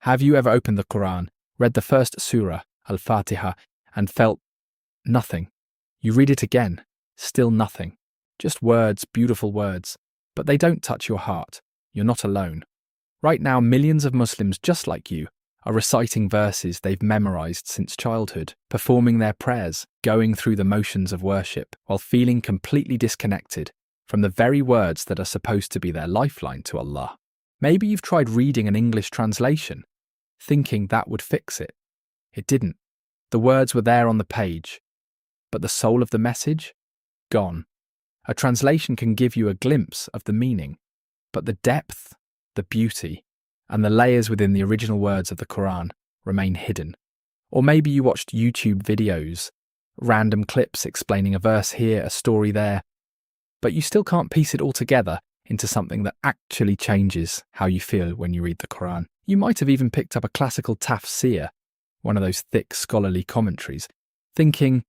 Have you ever opened the Quran, read the first surah, Al-Fatiha, and felt nothing? You read it again, still nothing. Just words, beautiful words, but they don't touch your heart. You're not alone. Right now, millions of Muslims just like you are reciting verses they've memorized since childhood, performing their prayers, going through the motions of worship, while feeling completely disconnected from the very words that are supposed to be their lifeline to Allah. Maybe you've tried reading an English translation, thinking that would fix it. It didn't. The words were there on the page, but the soul of the message? Gone. A translation can give you a glimpse of the meaning, but the depth, the beauty, and the layers within the original words of the Quran remain hidden. Or maybe you watched YouTube videos, random clips explaining a verse here, a story there, but you still can't piece it all together into something that actually changes how you feel when you read the Quran. You might have even picked up a classical tafsir, one of those thick scholarly commentaries, thinking,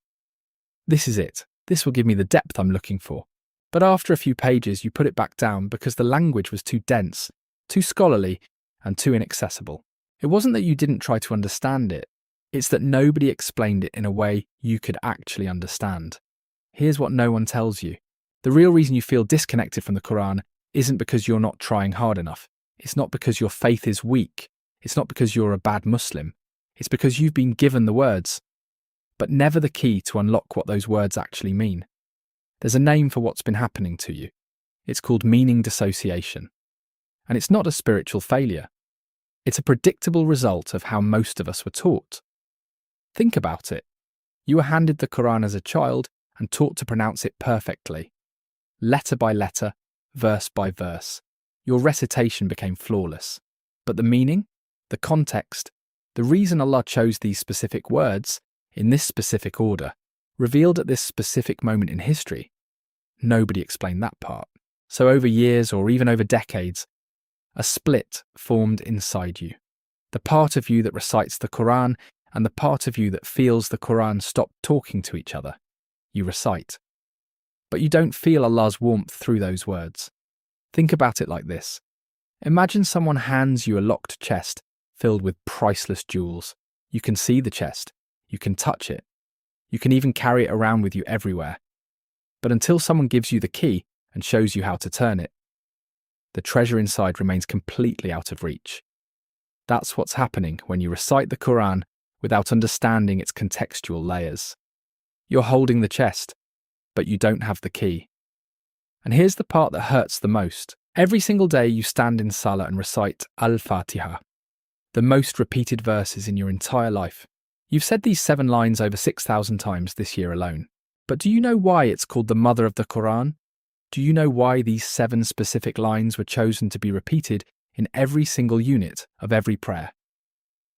this is it, this will give me the depth I'm looking for. But after a few pages, you put it back down because the language was too dense, too scholarly, and too inaccessible. It wasn't that you didn't try to understand it, it's that nobody explained it in a way you could actually understand. Here's what no one tells you. The real reason you feel disconnected from the Quran isn't because you're not trying hard enough. It's not because your faith is weak. It's not because you're a bad Muslim. It's because you've been given the words, but never the key to unlock what those words actually mean. There's a name for what's been happening to you. It's called meaning dissociation. And it's not a spiritual failure. It's a predictable result of how most of us were taught. Think about it. You were handed the Quran as a child and taught to pronounce it perfectly. Letter by letter, verse by verse. Your recitation became flawless. But the meaning, the context, the reason Allah chose these specific words, in this specific order, revealed at this specific moment in history, nobody explained that part. So over years or even over decades, a split formed inside you. The part of you that recites the Quran and the part of you that feels the Quran stop talking to each other. You recite. But you don't feel Allah's warmth through those words. Think about it like this. Imagine someone hands you a locked chest filled with priceless jewels. You can see the chest. You can touch it. You can even carry it around with you everywhere. But until someone gives you the key and shows you how to turn it, the treasure inside remains completely out of reach. That's what's happening when you recite the Quran without understanding its contextual layers. You're holding the chest, but you don't have the key. And here's the part that hurts the most. Every single day you stand in Salah and recite Al-Fatiha, the most repeated verses in your entire life. You've said these 7 lines over 6,000 times this year alone. But do you know why it's called the mother of the Quran? Do you know why these 7 specific lines were chosen to be repeated in every single unit of every prayer?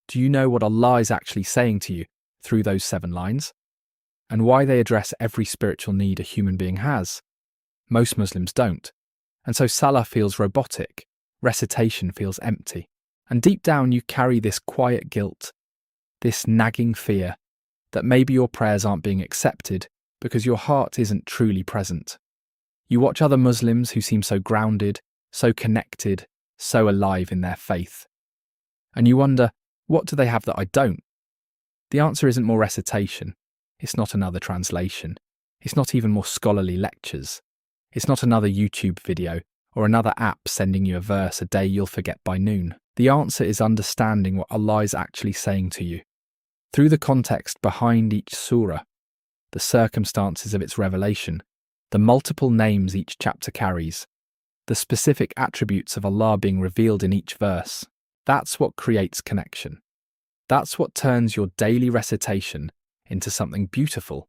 Do you know what Allah is actually saying to you through those 7 lines? And why they address every spiritual need a human being has? Most Muslims don't. And so Salah feels robotic, recitation feels empty. And deep down you carry this quiet guilt, this nagging fear that maybe your prayers aren't being accepted because your heart isn't truly present. You watch other Muslims who seem so grounded, so connected, so alive in their faith. And you wonder, what do they have that I don't? The answer isn't more recitation. It's not another translation. It's not even more scholarly lectures. It's not another YouTube video or another app sending you a verse a day you'll forget by noon. The answer is understanding what Allah is actually saying to you. Through the context behind each surah, the circumstances of its revelation, the multiple names each chapter carries, the specific attributes of Allah being revealed in each verse, that's what creates connection. That's what turns your daily recitation into something beautiful.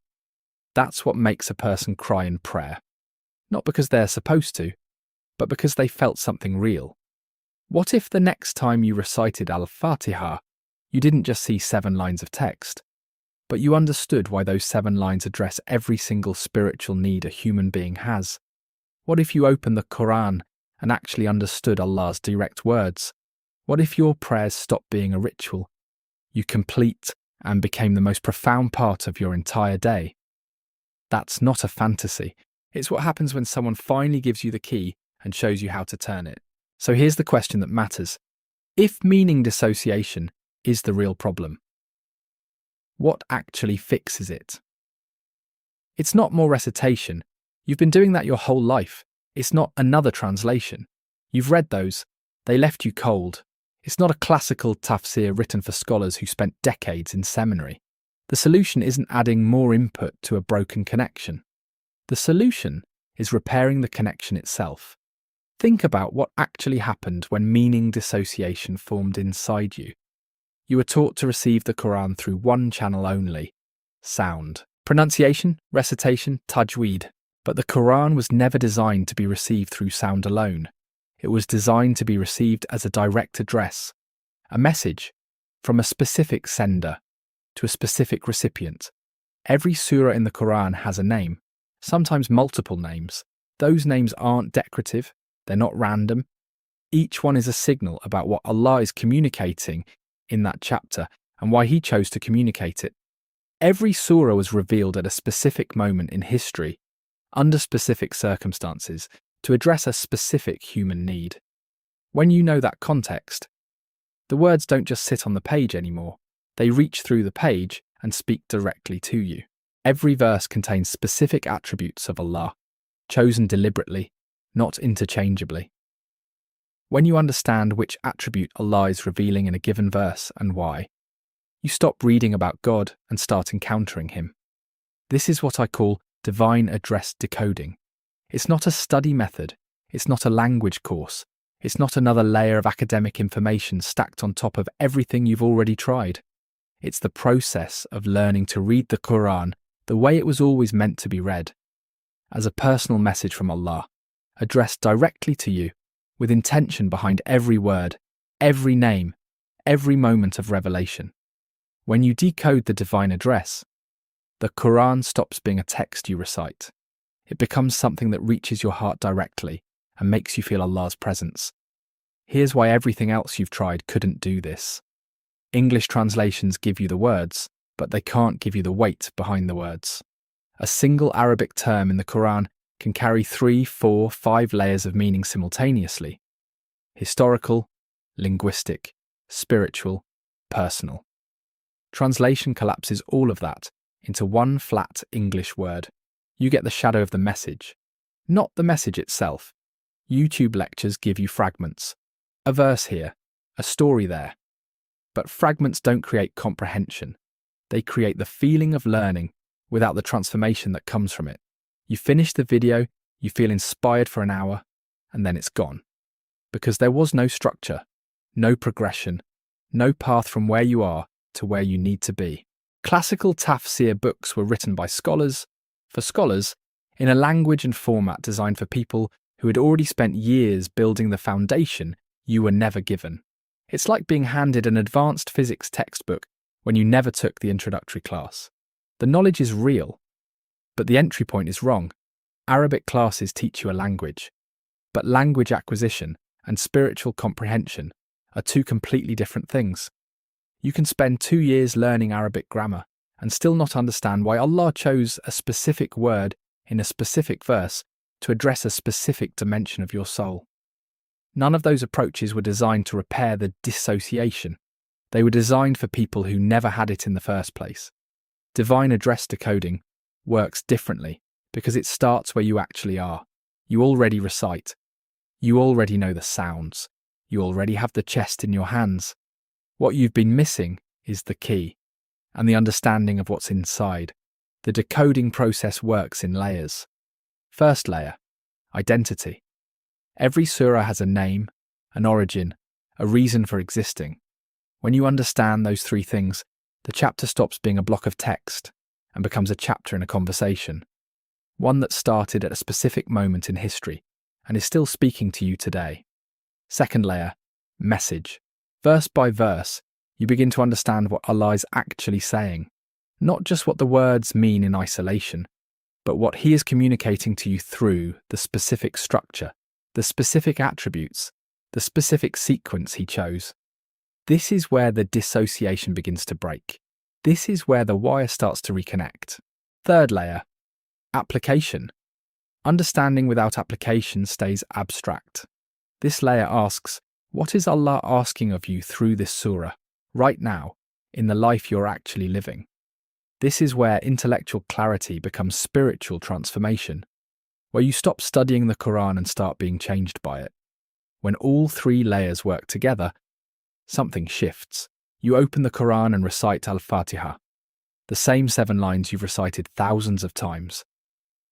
That's what makes a person cry in prayer. Not because they're supposed to, but because they felt something real. What if the next time you recited Al-Fatiha, you didn't just see 7 lines of text, but you understood why those 7 lines address every single spiritual need a human being has? What if you opened the Quran and actually understood Allah's direct words? What if your prayers stopped being a ritual, you complete and became the most profound part of your entire day? That's not a fantasy. It's what happens when someone finally gives you the key and shows you how to turn it. So here's the question that matters. If meaning dissociation is the real problem, what actually fixes it? It's not more recitation. You've been doing that your whole life. It's not another translation. You've read those. They left you cold. It's not a classical tafsir written for scholars who spent decades in seminary. The solution isn't adding more input to a broken connection. The solution is repairing the connection itself. Think about what actually happened when meaning dissociation formed inside you. You were taught to receive the Quran through one channel only: sound. Pronunciation, recitation, tajweed. But the Quran was never designed to be received through sound alone. It was designed to be received as a direct address, a message from a specific sender to a specific recipient. Every surah in the Quran has a name, sometimes multiple names. Those names aren't decorative, they're not random. Each one is a signal about what Allah is communicating in that chapter and why He chose to communicate it. Every surah was revealed at a specific moment in history, under specific circumstances, to address a specific human need. When you know that context, the words don't just sit on the page anymore. They reach through the page and speak directly to you. Every verse contains specific attributes of Allah, chosen deliberately, not interchangeably. When you understand which attribute Allah is revealing in a given verse and why, you stop reading about God and start encountering Him. This is what I call divine address decoding. It's not a study method, it's not a language course, it's not another layer of academic information stacked on top of everything you've already tried. It's the process of learning to read the Quran the way it was always meant to be read, as a personal message from Allah, addressed directly to you, with intention behind every word, every name, every moment of revelation. When you decode the divine address, the Quran stops being a text you recite. It becomes something that reaches your heart directly and makes you feel Allah's presence. Here's why everything else you've tried couldn't do this. English translations give you the words, but they can't give you the weight behind the words. A single Arabic term in the Quran can carry 3, 4, 5 layers of meaning simultaneously: historical, linguistic, spiritual, personal. Translation collapses all of that into one flat English word. You get the shadow of the message, not the message itself. YouTube lectures give you fragments. A verse here, a story there. But fragments don't create comprehension. They create the feeling of learning without the transformation that comes from it. You finish the video, you feel inspired for an hour, and then it's gone. Because there was no structure, no progression, no path from where you are to where you need to be. Classical tafsir books were written by scholars, for scholars, in a language and format designed for people who had already spent years building the foundation you were never given. It's like being handed an advanced physics textbook when you never took the introductory class. The knowledge is real, but the entry point is wrong. Arabic classes teach you a language, but language acquisition and spiritual comprehension are two completely different things. You can spend 2 years learning Arabic grammar and still not understand why Allah chose a specific word in a specific verse to address a specific dimension of your soul. None of those approaches were designed to repair the dissociation. They were designed for people who never had it in the first place. Divine address decoding works differently because it starts where you actually are. You already recite. You already know the sounds. You already have the chest in your hands. What you've been missing is the key and the understanding of what's inside. The decoding process works in layers. First layer, identity. Every surah has a name, an origin, a reason for existing. When you understand those 3 things, the chapter stops being a block of text and becomes a chapter in a conversation, one that started at a specific moment in history and is still speaking to you today. Second layer, message. Verse by verse, you begin to understand what Allah is actually saying, not just what the words mean in isolation, but what He is communicating to you through the specific structure, the specific attributes, the specific sequence He chose. This is where the dissociation begins to break. This is where the wire starts to reconnect. Third layer, application. Understanding without application stays abstract. This layer asks, What is Allah asking of you through this surah, right now, in the life you're actually living? This is where intellectual clarity becomes spiritual transformation, where you stop studying the Quran and start being changed by it. When all three layers work together, something shifts. You open the Quran and recite Al-Fatiha, the same 7 lines you've recited thousands of times.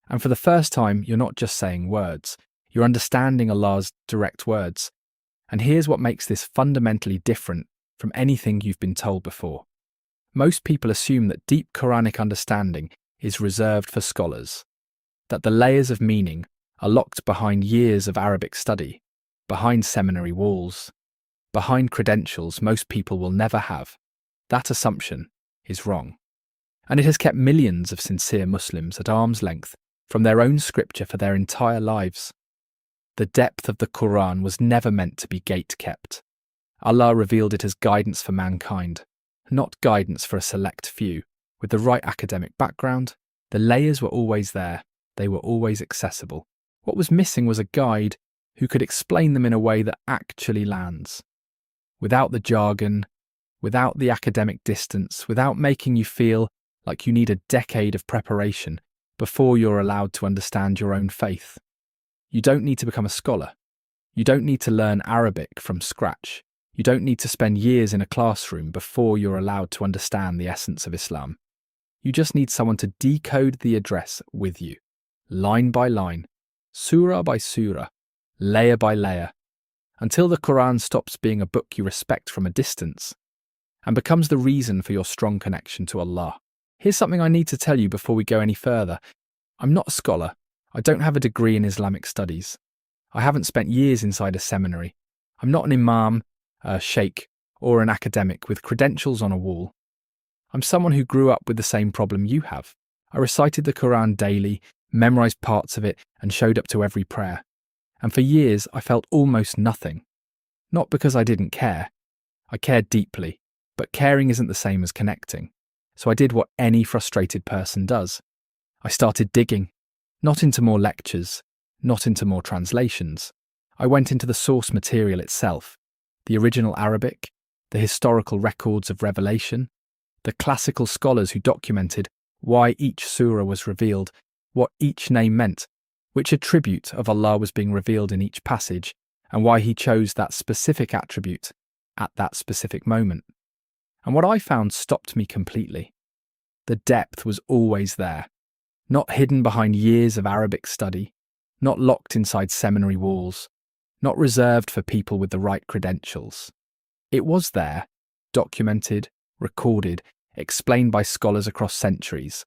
And for the first time, you're not just saying words, you're understanding Allah's direct words. And here's what makes this fundamentally different from anything you've been told before. Most people assume that deep Quranic understanding is reserved for scholars, that the layers of meaning are locked behind years of Arabic study, behind seminary walls, behind credentials most people will never have. That assumption is wrong. And it has kept millions of sincere Muslims at arm's length from their own scripture for their entire lives. The depth of the Quran was never meant to be gate-kept. Allah revealed it as guidance for mankind, not guidance for a select few. With the right academic background, the layers were always there, they were always accessible. What was missing was a guide who could explain them in a way that actually lands. Without the jargon, without the academic distance, without making you feel like you need a decade of preparation before you're allowed to understand your own faith. You don't need to become a scholar. You don't need to learn Arabic from scratch. You don't need to spend years in a classroom before you're allowed to understand the essence of Islam. You just need someone to decode the address with you, line by line, surah by surah, layer by layer, until the Quran stops being a book you respect from a distance and becomes the reason for your strong connection to Allah. Here's something I need to tell you before we go any further. I'm not a scholar. I don't have a degree in Islamic studies. I haven't spent years inside a seminary. I'm not an imam, a sheikh, or an academic with credentials on a wall. I'm someone who grew up with the same problem you have. I recited the Quran daily, memorized parts of it, and showed up to every prayer. And for years, I felt almost nothing. Not because I didn't care. I cared deeply, but caring isn't the same as connecting. So I did what any frustrated person does. I started digging, not into more lectures, not into more translations. I went into the source material itself, the original Arabic, the historical records of revelation, the classical scholars who documented why each surah was revealed, what each name meant, which attribute of Allah was being revealed in each passage, and why he chose that specific attribute at that specific moment. And what I found stopped me completely. The depth was always there, not hidden behind years of Arabic study, not locked inside seminary walls, not reserved for people with the right credentials. It was there, documented, recorded, explained by scholars across centuries,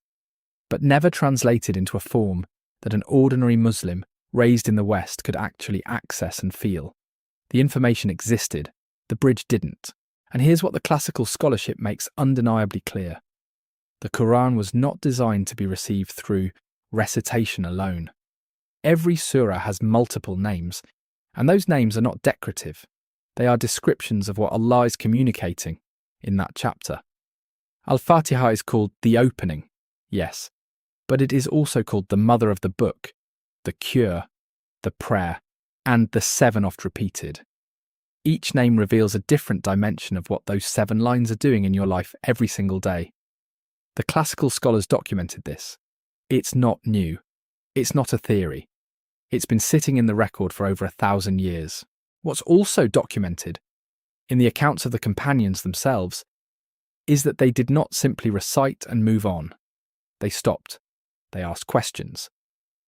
but never translated into a form that an ordinary Muslim raised in the West could actually access and feel. The information existed, the bridge didn't. And here's what the classical scholarship makes undeniably clear. The Quran was not designed to be received through recitation alone. Every surah has multiple names, and those names are not decorative. They are descriptions of what Allah is communicating in that chapter. Al-Fatiha is called the opening, yes, but it is also called the mother of the book, the cure, the prayer, and the 7 oft repeated. Each name reveals a different dimension of what those 7 lines are doing in your life every single day. The classical scholars documented this. It's not new. It's not a theory. It's been sitting in the record for over 1,000 years. What's also documented in the accounts of the companions themselves is that they did not simply recite and move on. They stopped. They asked questions.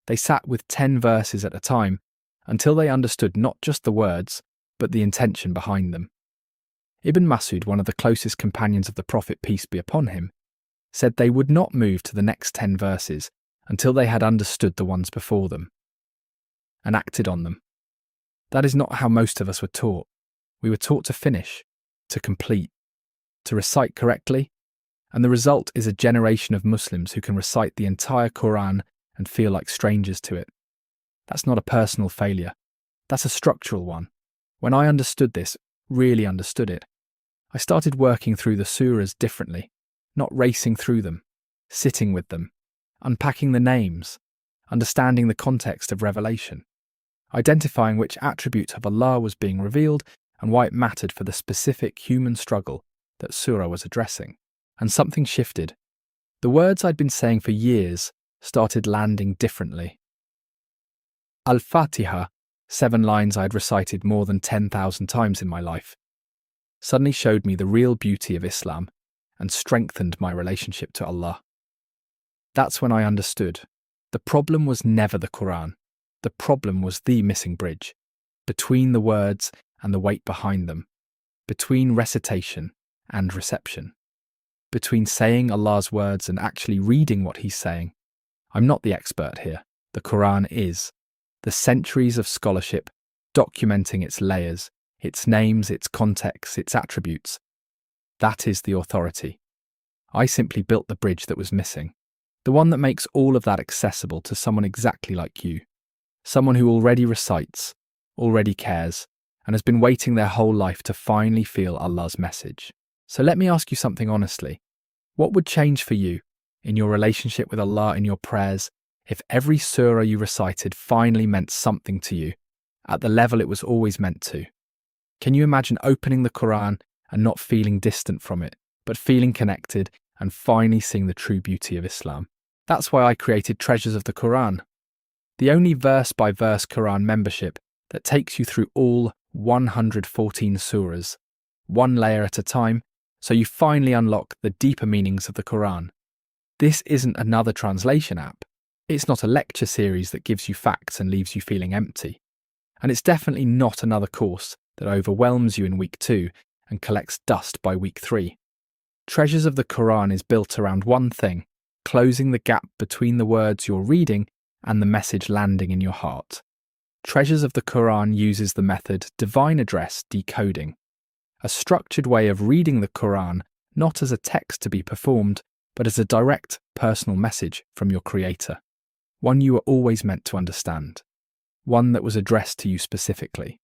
They sat with 10 verses at a time until they understood not just the words, but the intention behind them. Ibn Mas'ud, one of the closest companions of the Prophet, peace be upon him, said they would not move to the next 10 verses until they had understood the ones before them and acted on them. That is not how most of us were taught. We were taught to finish, to complete, to recite correctly, and the result is a generation of Muslims who can recite the entire Quran and feel like strangers to it. That's not a personal failure. That's a structural one. When I understood this, really understood it, I started working through the surahs differently, not racing through them, sitting with them, unpacking the names, understanding the context of revelation, identifying which attribute of Allah was being revealed and why it mattered for the specific human struggle that surah was addressing. And something shifted. The words I'd been saying for years started landing differently. Al-Fatiha, 7 lines I'd recited more than 10,000 times in my life, suddenly showed me the real beauty of Islam and strengthened my relationship to Allah. That's when I understood. The problem was never the Quran. The problem was the missing bridge, between the words and the weight behind them, between recitation and reception, between saying Allah's words and actually reading what He's saying. I'm not the expert here. The Quran is. The centuries of scholarship documenting its layers, its names, its contexts, its attributes. That is the authority. I simply built the bridge that was missing, the one that makes all of that accessible to someone exactly like you, someone who already recites, already cares, and has been waiting their whole life to finally feel Allah's message. So let me ask you something honestly. What would change for you in your relationship with Allah in your prayers if every surah you recited finally meant something to you at the level it was always meant to? Can you imagine opening the Quran and not feeling distant from it, but feeling connected and finally seeing the true beauty of Islam? That's why I created Treasures of the Quran, the only verse-by-verse Quran membership that takes you through all 114 surahs, one layer at a time, so you finally unlock the deeper meanings of the Quran. This isn't another translation app. It's not a lecture series that gives you facts and leaves you feeling empty. And it's definitely not another course that overwhelms you in week 2 and collects dust by week 3. Treasures of the Quran is built around one thing: closing the gap between the words you're reading and the message landing in your heart. Treasures of the Quran uses the method divine address decoding, a structured way of reading the Quran not as a text to be performed, but as a direct personal message from your Creator, one you were always meant to understand, one that was addressed to you specifically.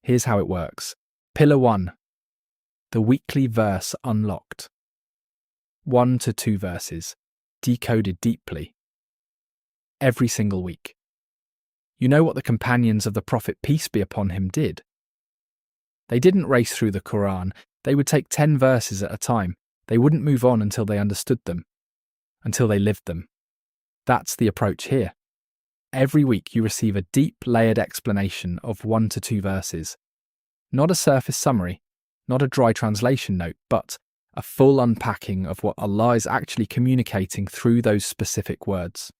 Here's how it works. Pillar 1. The weekly verse unlocked. 1 to 2 verses, decoded deeply, every single week. You know what the companions of the Prophet, peace be upon him, did? They didn't race through the Quran. They would take 10 verses at a time. They wouldn't move on until they understood them, until they lived them. That's the approach here. Every week you receive a deep, layered explanation of 1 to 2 verses. Not a surface summary, not a dry translation note, but a full unpacking of what Allah is actually communicating through those specific words.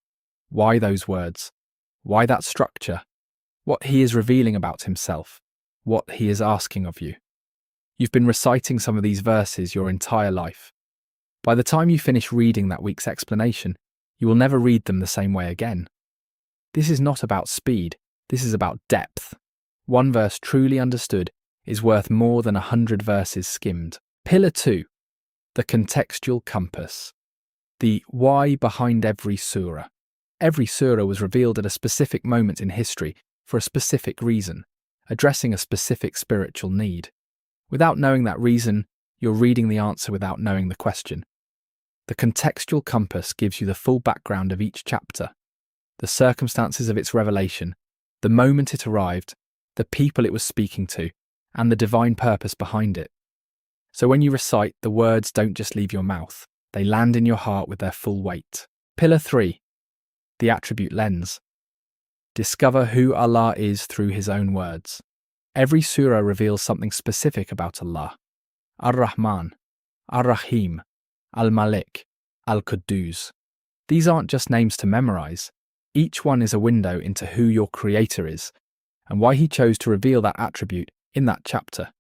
Why those words? Why that structure? What He is revealing about Himself? What He is asking of you? You've been reciting some of these verses your entire life. By the time you finish reading that week's explanation, you will never read them the same way again. This is not about speed, this is about depth. One verse truly understood is worth more than 100 verses skimmed. Pillar 2. The contextual compass. The why behind every surah. Every surah was revealed at a specific moment in history for a specific reason, addressing a specific spiritual need. Without knowing that reason, you're reading the answer without knowing the question. The contextual compass gives you the full background of each chapter, the circumstances of its revelation, the moment it arrived, the people it was speaking to, and the divine purpose behind it. So when you recite, the words don't just leave your mouth, they land in your heart with their full weight. Pillar 3. The attribute lens. Discover who Allah is through His own words. Every surah reveals something specific about Allah. Ar-Rahman, Ar-Rahim, Al-Malik, Al-Quddus. These aren't just names to memorize. Each one is a window into who your Creator is and why He chose to reveal that attribute in that chapter,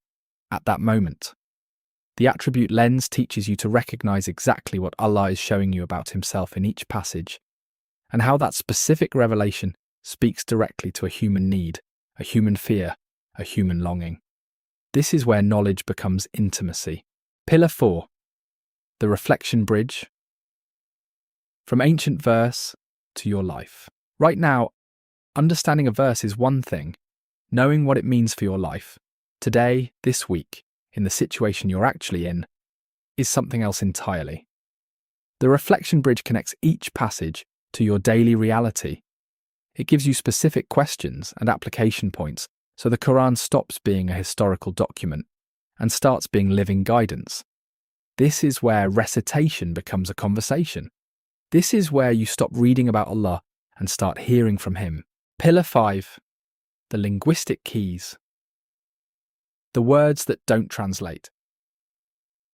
at that moment. The attribute lens teaches you to recognize exactly what Allah is showing you about Himself in each passage, and how that specific revelation speaks directly to a human need, a human fear, a human longing. This is where knowledge becomes intimacy. Pillar 4. The reflection bridge. From ancient verse to your life. Right now, understanding a verse is one thing. Knowing what it means for your life, today, this week, in the situation you're actually in, is something else entirely. The reflection bridge connects each passage to your daily reality. It gives you specific questions and application points So the Quran stops being a historical document and starts being living guidance. This is where recitation becomes a conversation. This is where you stop reading about Allah and start hearing from Him. Pillar 5. The linguistic keys. The words that don't translate.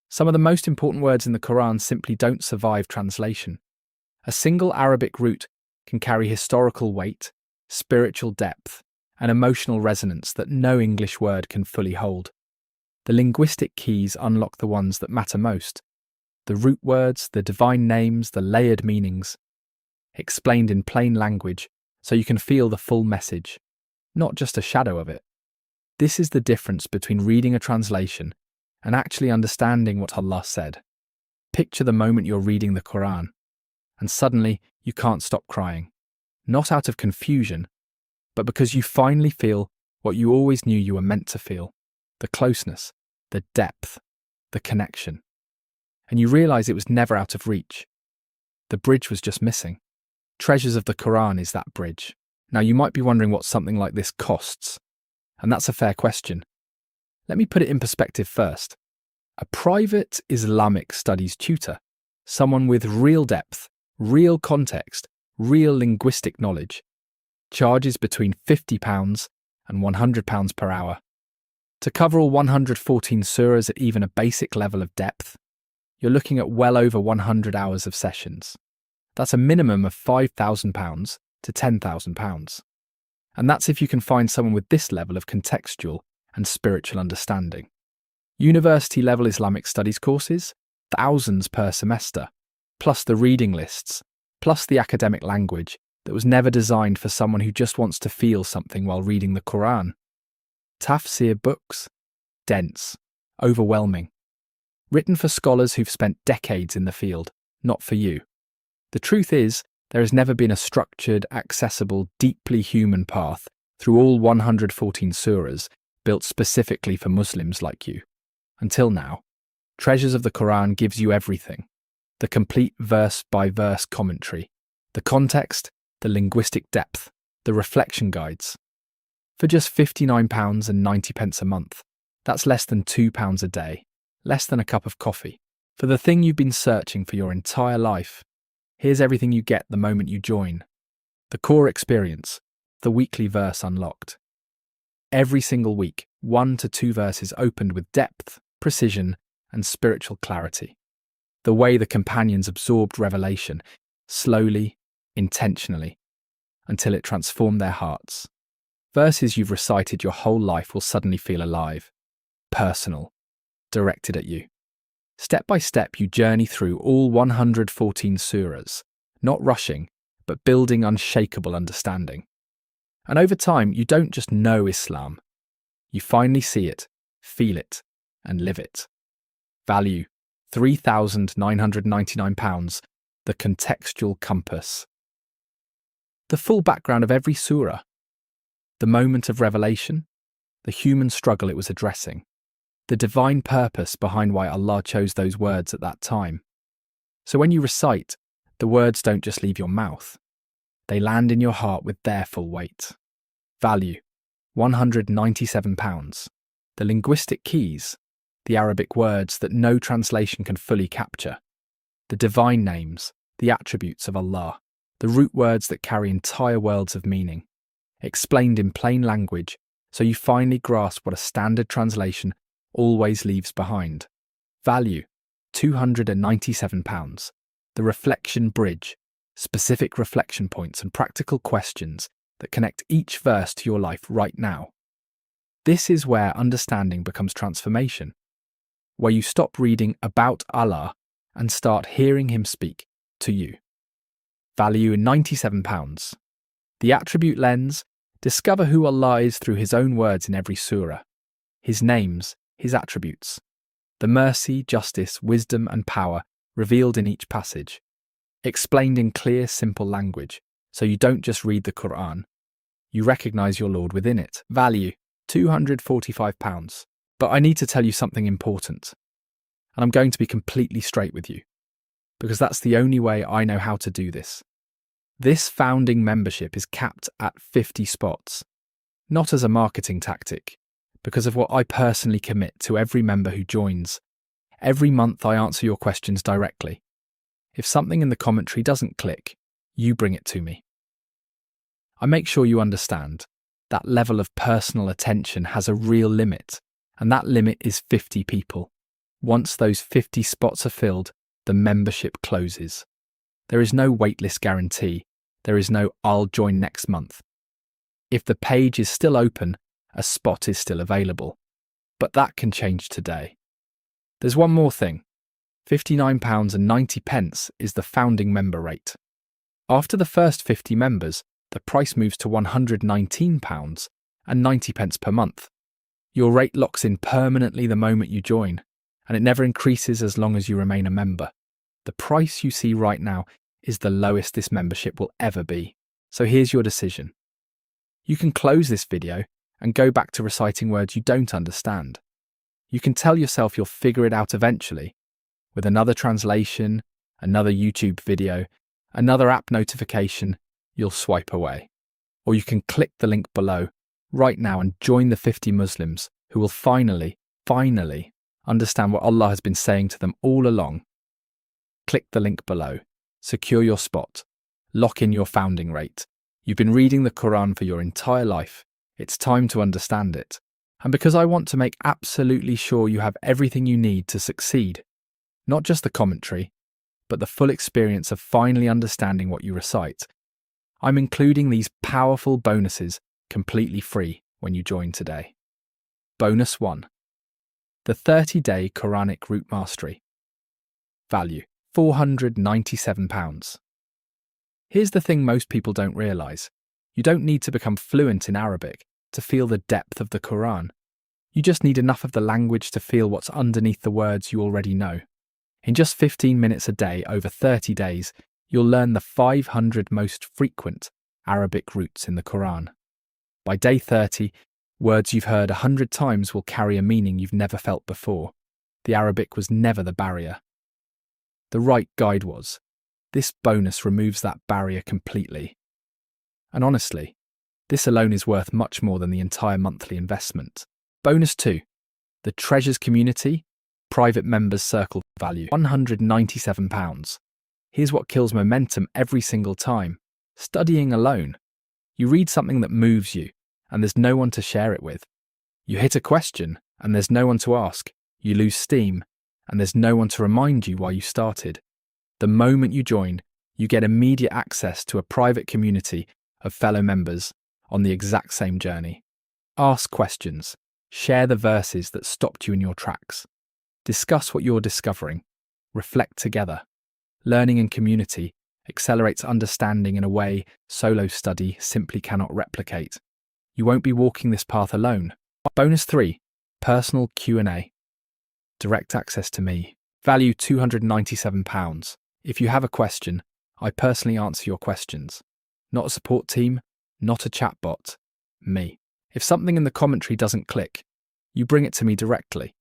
Some of the most important words in the Quran simply don't survive translation. A single Arabic root can carry historical weight, spiritual depth, and emotional resonance that no English word can fully hold. The linguistic keys unlock the ones that matter most. The root words, the divine names, the layered meanings, explained in plain language so you can feel the full message, not just a shadow of it. This is the difference between reading a translation and actually understanding what Allah said. Picture the moment you're reading the Quran, and suddenly you can't stop crying. Not out of confusion, but because you finally feel what you always knew you were meant to feel. The closeness, the depth, the connection. And you realize it was never out of reach. The bridge was just missing. Treasures of the Quran is that bridge. Now you might be wondering what something like this costs. And that's a fair question. Let me put it in perspective first. A private Islamic studies tutor, someone with real depth, real context, real linguistic knowledge, charges between £50 and £100 per hour. To cover all 114 surahs at even a basic level of depth, you're looking at well over 100 hours of sessions. That's a minimum of £5,000 to £10,000. And that's if you can find someone with this level of contextual and spiritual understanding. University-level Islamic studies courses, thousands per semester, plus the reading lists, plus the academic language that was never designed for someone who just wants to feel something while reading the Quran. Tafsir books, dense, overwhelming. Written for scholars who've spent decades in the field, not for you. The truth is, there has never been a structured, accessible, deeply human path through all 114 surahs built specifically for Muslims like you. Until now, Treasures of the Quran gives you everything. The complete verse-by-verse commentary, the context, the linguistic depth, the reflection guides. For just £59.90 a month, that's less than £2 a day, less than a cup of coffee. For the thing you've been searching for your entire life, here's everything you get the moment you join. The core experience, the weekly verse unlocked. Every single week, 1 to 2 verses opened with depth, precision, and spiritual clarity. The way the companions absorbed revelation, slowly, intentionally, until it transformed their hearts. Verses you've recited your whole life will suddenly feel alive, personal, directed at you. Step by step, you journey through all 114 surahs, not rushing, but building unshakable understanding. And over time, you don't just know Islam. You finally see it, feel it, and live it. Value, £3,999, the contextual compass. The full background of every surah. The moment of revelation, the human struggle it was addressing, the divine purpose behind why Allah chose those words at that time. So when you recite, the words don't just leave your mouth. They land in your heart with their full weight. Value, £197. The linguistic keys, the Arabic words that no translation can fully capture. The divine names, the attributes of Allah, the root words that carry entire worlds of meaning. Explained in plain language, so you finally grasp what a standard translation always leaves behind. Value, £297. The reflection bridge, specific reflection points and practical questions that connect each verse to your life right now. This is where understanding becomes transformation, where you stop reading about Allah and start hearing Him speak to you. Value in £97. The attribute lens, discover who Allah is through His own words in every surah, His names, His attributes, the mercy, justice, wisdom and power revealed in each passage, explained in clear, simple language, so you don't just read the Quran, you recognize your Lord within it. Value, £245. But I need to tell you something important, and I'm going to be completely straight with you, because that's the only way I know how to do this. This founding membership is capped at 50 spots. not as a marketing tactic, because of what I personally commit to every member who joins. Every month I answer your questions directly. If something in the commentary doesn't click, you bring it to me. I make sure you understand that level of personal attention has a real limit, and that limit is 50 people. Once those 50 spots are filled, the membership closes. There is no waitlist guarantee. There is no "I'll join next month." If the page is still open, a spot is still available. But that can change today. There's one more thing. £59.90 is the founding member rate. After the first 50 members, the price moves to £119.90 per month. Your rate locks in permanently the moment you join, and it never increases as long as you remain a member. The price you see right now is the lowest this membership will ever be. So here's your decision. You can close this video and go back to reciting words you don't understand. You can tell yourself you'll figure it out eventually, with another translation, another YouTube video, another app notification, you'll swipe away. Or you can click the link below right now and join the 50 Muslims who will finally understand what Allah has been saying to them all along. Click the link below, secure your spot, lock in your founding rate. You've been reading the Quran for your entire life. It's time to understand it. And because I want to make absolutely sure you have everything you need to succeed, not just the commentary, but the full experience of finally understanding what you recite, I'm including these powerful bonuses completely free when you join today. Bonus 1. The 30-day Quranic root mastery. Value, £497. Here's the thing most people don't realise. You don't need to become fluent in Arabic to feel the depth of the Quran. You just need enough of the language to feel what's underneath the words you already know. In just 15 minutes a day over 30 days, you'll learn the 500 most frequent Arabic roots in the Quran. By day 30, words you've heard 100 times will carry a meaning you've never felt before. The Arabic was never the barrier. The right guide was. This bonus removes that barrier completely. And honestly, this alone is worth much more than the entire monthly investment. Bonus 2. The Treasures Community, Private Members Circle. Value, £197. Here's what kills momentum every single time. Studying alone. You read something that moves you, and there's no one to share it with. You hit a question, and there's no one to ask. You lose steam, and there's no one to remind you why you started. The moment you join, you get immediate access to a private community of fellow members on the exact same journey. Ask questions. Share the verses that stopped you in your tracks. Discuss what you're discovering. Reflect together. Learning in community accelerates understanding in a way solo study simply cannot replicate. You won't be walking this path alone. Bonus 3. Personal Q&A. Direct access to me. Value £297. If you have a question, I personally answer your questions. Not a support team, not a chatbot. Me. If something in the commentary doesn't click, you bring it to me directly.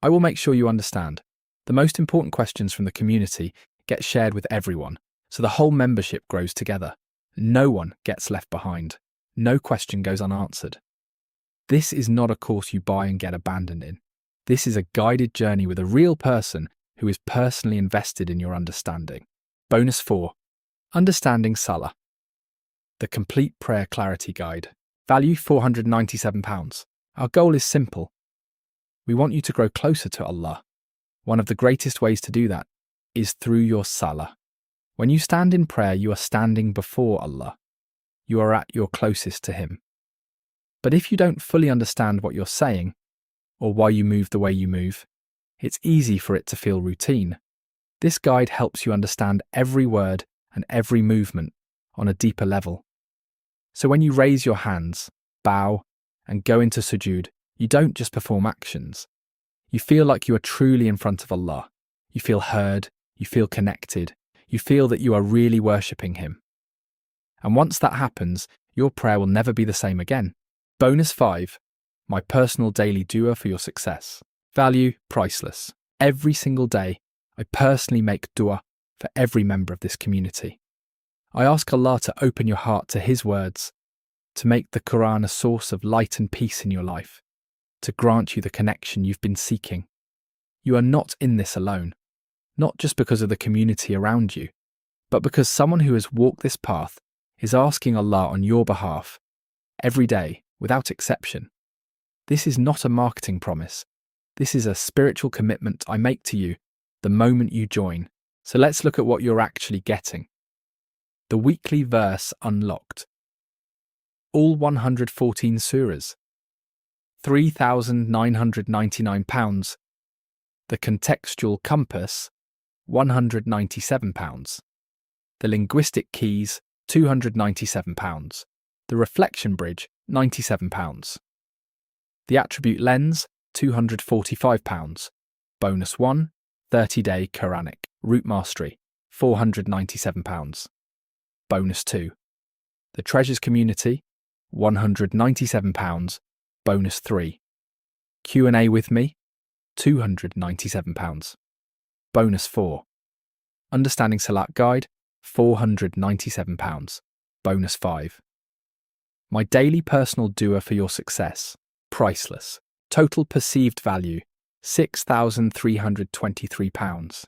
I will make sure you understand. The most important questions from the community get shared with everyone, so the whole membership grows together. No one gets left behind. No question goes unanswered. This is not a course you buy and get abandoned in. This is a guided journey with a real person who is personally invested in your understanding. Bonus 4. Understanding Salah. The Complete Prayer Clarity Guide. Value £497. Our goal is simple. We want you to grow closer to Allah. One of the greatest ways to do that is through your Salah. When you stand in prayer, you are standing before Allah. You are at your closest to Him. But if you don't fully understand what you're saying, or why you move the way you move, it's easy for it to feel routine. This guide helps you understand every word and every movement on a deeper level. So when you raise your hands, bow, and go into sujood, you don't just perform actions. You feel like you are truly in front of Allah. You feel heard, you feel connected, you feel that you are really worshipping Him. And once that happens, your prayer will never be the same again. Bonus 5. My personal daily dua for your success. Value priceless. Every single day, I personally make dua for every member of this community. I ask Allah to open your heart to His words to make the Quran a source of light and peace in your life, to grant you the connection you've been seeking. You are not in this alone, not just because of the community around you, but because someone who has walked this path is asking Allah on your behalf, every day, without exception. This is not a marketing promise. This is a spiritual commitment I make to you the moment you join. So let's look at what you're actually getting. The weekly verse unlocked. All 114 surahs. £3,999. The contextual compass, £197. The linguistic keys, £297. The reflection bridge, £97. The attribute lens, £245. Bonus 1, 30-day Quranic root mastery, £497. Bonus 2. The treasures community, £197. Bonus 3. Q&A with me, £297. Bonus 4. Understanding Salat guide, £497. Bonus 5. My daily personal dua for your success, priceless. Total perceived value, £6,323.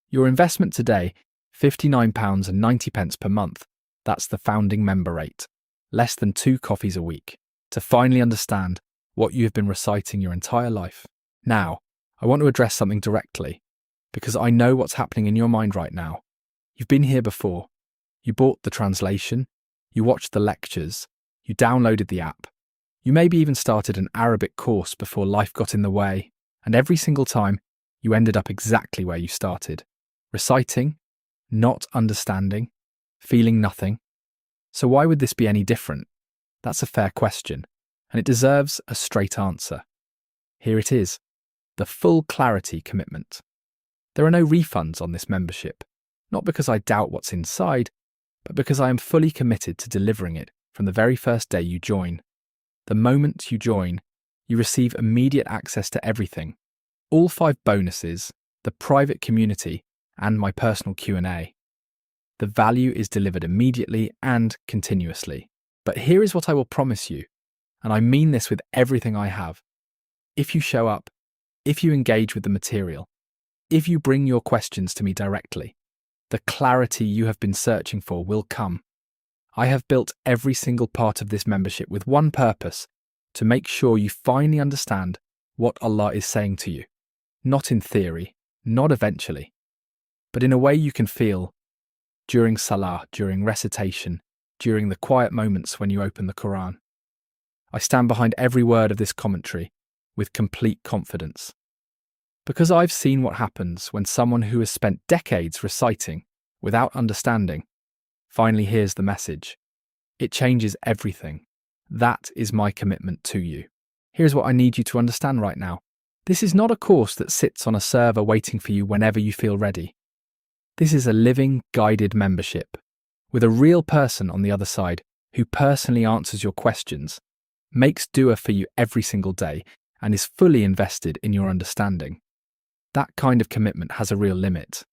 Your investment today, £59.90 per month. That's the founding member rate. Less than 2 coffees a week. To finally understand what you have been reciting your entire life. Now, I want to address something directly, because I know what's happening in your mind right now. You've been here before. You bought the translation, you watched the lectures, you downloaded the app. You maybe even started an Arabic course before life got in the way, and every single time, you ended up exactly where you started. Reciting, not understanding, feeling nothing. So why would this be any different? That's a fair question, and it deserves a straight answer. Here it is, the full clarity commitment. There are no refunds on this membership, not because I doubt what's inside, but because I am fully committed to delivering it from the very first day you join. The moment you join, you receive immediate access to everything. All 5 bonuses, the private community, and my personal Q&A. The value is delivered immediately and continuously. But here is what I will promise you, and I mean this with everything I have. If you show up, if you engage with the material, if you bring your questions to me directly, the clarity you have been searching for will come. I have built every single part of this membership with one purpose, to make sure you finally understand what Allah is saying to you. Not in theory, not eventually, but in a way you can feel during Salah, during recitation, during the quiet moments when you open the Quran. I stand behind every word of this commentary with complete confidence. Because I've seen what happens when someone who has spent decades reciting without understanding finally hears the message. It changes everything. That is my commitment to you. Here's what I need you to understand right now. This is not a course that sits on a server waiting for you whenever you feel ready. This is a living, guided membership with a real person on the other side who personally answers your questions, makes dua for you every single day, and is fully invested in your understanding. That kind of commitment has a real limit.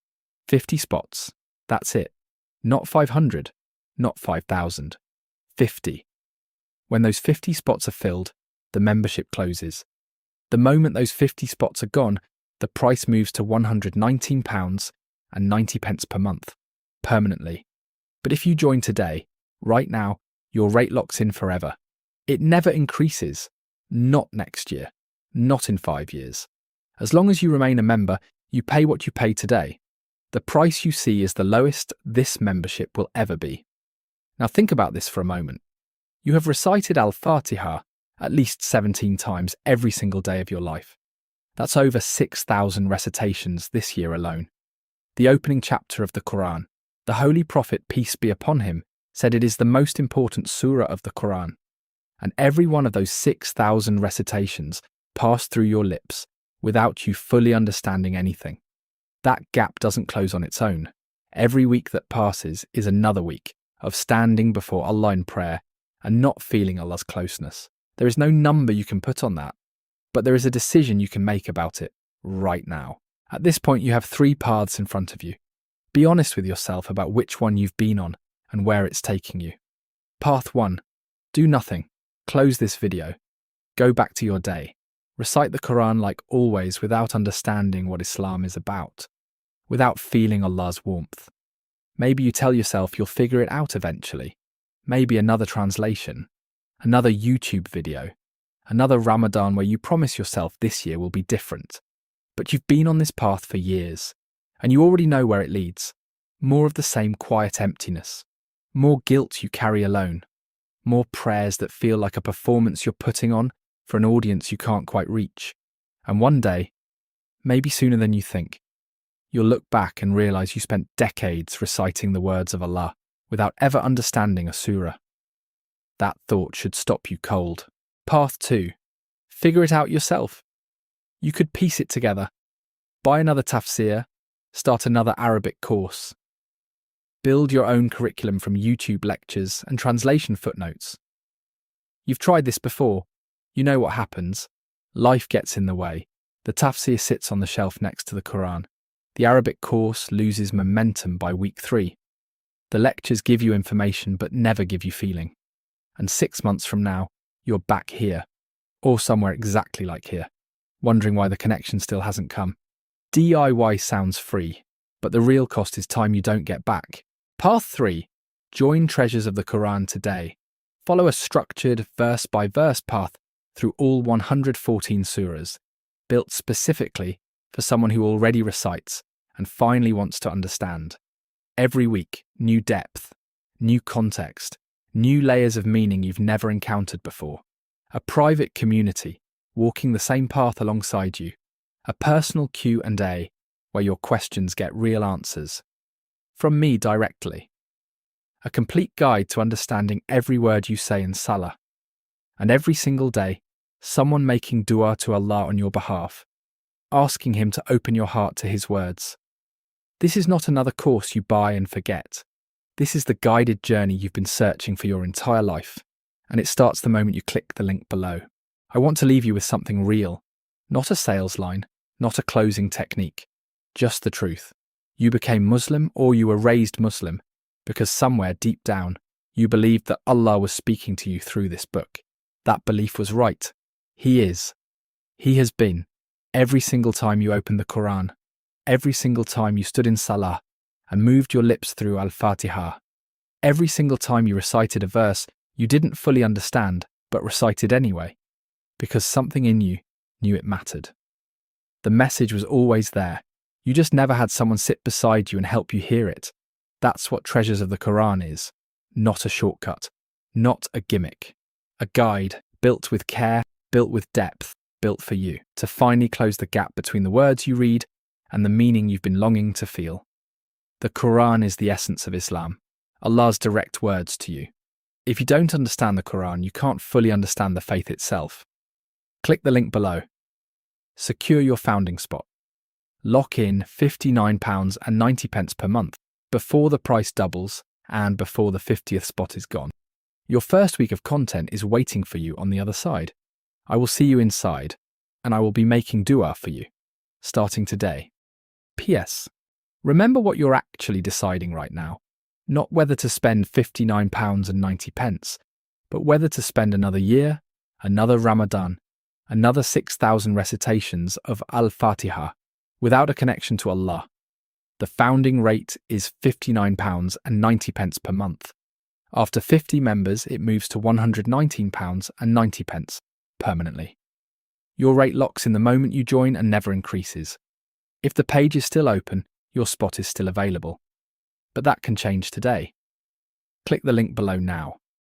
50 spots. That's it. Not 500, not 5,000. 50. When those 50 spots are filled, the membership closes. The moment those 50 spots are gone, the price moves to £119.90 per month, permanently. But if you join today, right now, your rate locks in forever. It never increases. Not next year. Not in 5 years. As long as you remain a member, you pay what you pay today. The price you see is the lowest this membership will ever be. Now think about this for a moment. You have recited Al-Fatiha at least 17 times every single day of your life. That's over 6,000 recitations this year alone. The opening chapter of the Quran, the Holy Prophet, peace be upon him, said it is the most important surah of the Quran. And every one of those 6,000 recitations passed through your lips without you fully understanding anything. That gap doesn't close on its own. Every week that passes is another week of standing before Allah in prayer and not feeling Allah's closeness. There is no number you can put on that, but there is a decision you can make about it right now. At this point, you have 3 paths in front of you. Be honest with yourself about which one you've been on and where it's taking you. Path 1. Do nothing. Close this video. Go back to your day. Recite the Quran like always without understanding what Islam is about, without feeling Allah's warmth. Maybe you tell yourself you'll figure it out eventually. Maybe another translation, another YouTube video, another Ramadan where you promise yourself this year will be different. But you've been on this path for years, and you already know where it leads. More of the same quiet emptiness, more guilt you carry alone, more prayers that feel like a performance you're putting on for an audience you can't quite reach. And one day, maybe sooner than you think, you'll look back and realize you spent decades reciting the words of Allah without ever understanding a surah. That thought should stop you cold. Path 2. Figure it out yourself. You could piece it together. Buy another tafsir, start another Arabic course. Build your own curriculum from YouTube lectures and translation footnotes. You've tried this before. You know what happens. Life gets in the way. The tafsir sits on the shelf next to the Quran. The Arabic course loses momentum by week 3. The lectures give you information but never give you feeling. And 6 months from now, you're back here, or somewhere exactly like here, wondering why the connection still hasn't come. DIY sounds free, but the real cost is time you don't get back. Path 3. Join Treasures of the Quran today. Follow a structured, verse-by-verse path through all 114 surahs, built specifically for someone who already recites and finally wants to understand. Every week, new depth, new context, new layers of meaning you've never encountered before. A private community walking the same path alongside you. A personal Q&A where your questions get real answers. From me directly. A complete guide to understanding every word you say in Salah. And every single day, someone making dua to Allah on your behalf, asking Him to open your heart to His words. This is not another course you buy and forget. This is the guided journey you've been searching for your entire life, and it starts the moment you click the link below. I want to leave you with something real, not a sales line, not a closing technique, just the truth. You became Muslim or you were raised Muslim because somewhere deep down you believed that Allah was speaking to you through this book. That belief was right. He is. He has been. Every single time you opened the Quran, every single time you stood in Salah and moved your lips through Al-Fatiha, every single time you recited a verse you didn't fully understand but recited anyway, because something in you knew it mattered. The message was always there. You just never had someone sit beside you and help you hear it. That's what Treasures of the Quran is. Not a shortcut. Not a gimmick. A guide built with care, built with depth, built for you to finally close the gap between the words you read and the meaning you've been longing to feel. The Quran is the essence of Islam, Allah's direct words to you. If you don't understand the Quran, you can't fully understand the faith itself. Click the link below. Secure your founding spot. Lock in £59.90 per month before the price doubles and before the 50th spot is gone. Your first week of content is waiting for you on the other side. I will see you inside, and I will be making dua for you, starting today. P.S. Remember what you're actually deciding right now. Not whether to spend £59.90, but whether to spend another year, another Ramadan, another 6,000 recitations of Al-Fatiha without a connection to Allah. The founding rate is £59.90 per month. After 50 members, it moves to £119.90 permanently. Your rate locks in the moment you join and never increases. If the page is still open, your spot is still available. But that can change today. Click the link below now.